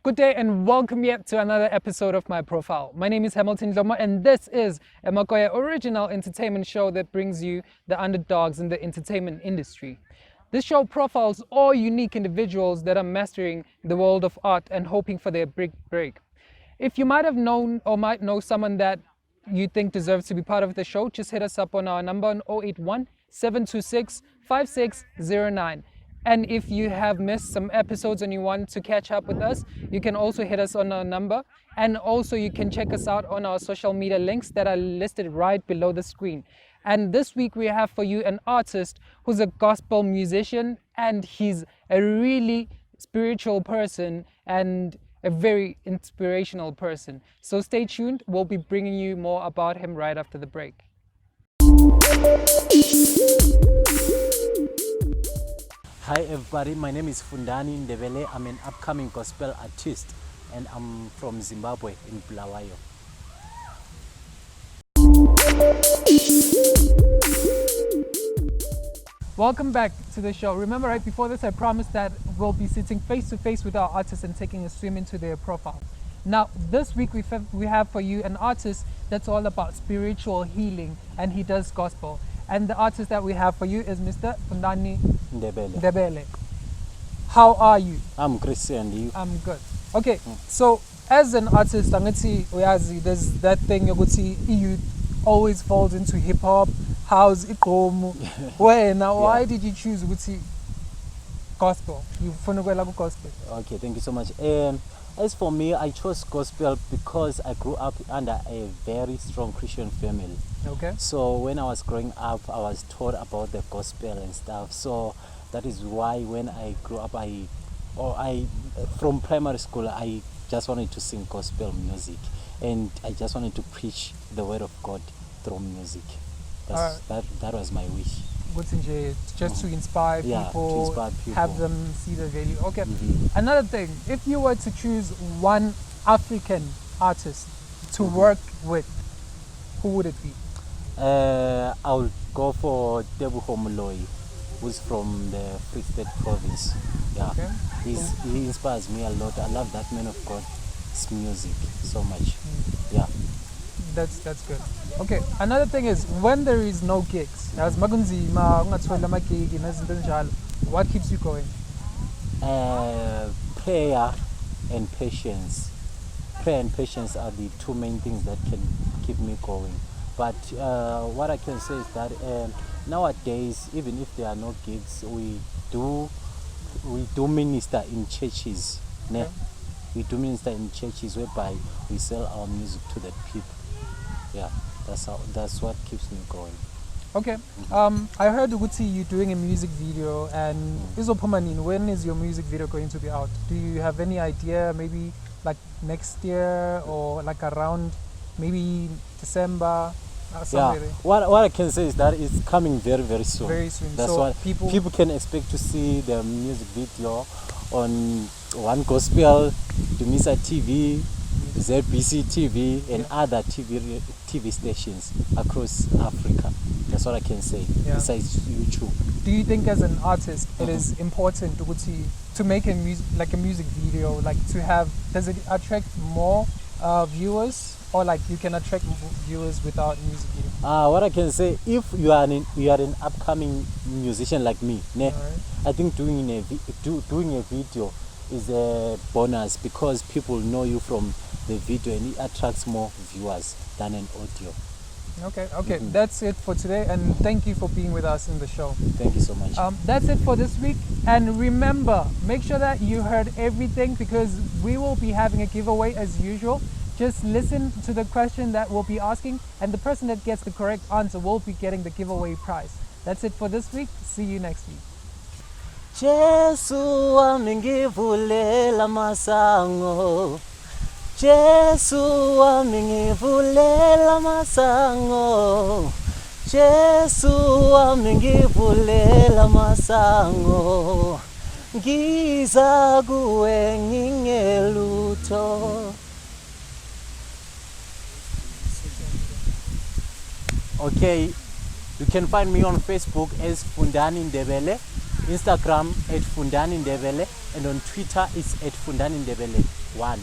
Good day and welcome yet to another episode of my profile. My name is Hamilton Dloma and this is a Makoya original entertainment show that brings you the underdogs in the entertainment industry. This show profiles all unique individuals that are mastering the world of art and hoping for their big break. If you might have known or might know someone that you think deserves to be part of the show, just hit us up on our number on 081 726 5609. And if you have missed some episodes and you want to catch up with us, you can also hit us on our number. And also you can check us out on our social media links that are listed right below the screen. And this week we have for you an artist who's a gospel musician, and he's a really spiritual person and a very inspirational person. So stay tuned, we'll be bringing you more about him right after the break. Hi everybody, my name is Fundani Ndebele. I'm an upcoming gospel artist and I'm from Zimbabwe in Bulawayo. Welcome back to the show. Remember, right before this I promised that we'll be sitting face to face with our artists and taking a swim into their profile. Now this week we have for you an artist that's all about spiritual healing, and he does gospel. And the artist that we have for you is Mr. Fundani Ndebele. How are you? I'm Christian, and you? I'm good. Okay, so as an artist, there's that thing you always falls into hip hop, house, why did you choose gospel? Gospel. Okay, thank you so much. As for me, I chose gospel because I grew up under a very strong Christian family. Okay. So when I was growing up, I was taught about the gospel and stuff. So that is why when I grew up, from primary school, I just wanted to sing gospel music, and I just wanted to preach the word of God through music. That was my wish. Just to inspire people, have them see the value. Okay. Another thing, if you were to choose one African artist to work with, who would it be? I'll go for Teboho Moloi, who's from the Free State province. Yeah, okay. He inspires me a lot. I love that man of God's music so much. Yeah. That's good. Okay, another thing is when there is no gigs, what keeps you going? Prayer and patience. Prayer and patience are the two main things that can keep me going. But what I can say is that nowadays, even if there are no gigs, we do minister in churches. Okay. We do minister in churches whereby we sell our music to the people. Yeah, that's what keeps me going. Okay. I heard Uguti you doing a music video, and when is your music video going to be out? Do you have any idea? Maybe like next year or like around maybe December? Yeah. What I can say is that it's coming very, very soon. Very soon. That's so what people can expect to see the music video on One Gospel, Dumisa TV, ZBC TV, and other TV stations across Africa. That's what I can say. Besides YouTube. Do you think, as an artist, it is important to make a music video? Does it attract more viewers, or like you can attract viewers without music video? What I can say, if you are an upcoming musician like me, Right. I think doing a video is a bonus because people know you from the video and it attracts more viewers than an audio. Okay, That's it for today, and thank you for being with us in the show. Thank you so much. That's it for this week, and remember, make sure that you heard everything because we will be having a giveaway as usual. Just listen to the question that we'll be asking, and the person that gets the correct answer will be getting the giveaway prize. That's it for this week. See you next week. Jesu wami ngivulela masango, Jesu wami ngivulela masango, Jesu wami ngivulela masango, ngiza kuwe ngingelutho. Okay, you can find me on Facebook as Fundani Ndebele, Instagram at Fundani Ndebele, and on Twitter it's at Fundani Ndebele 1.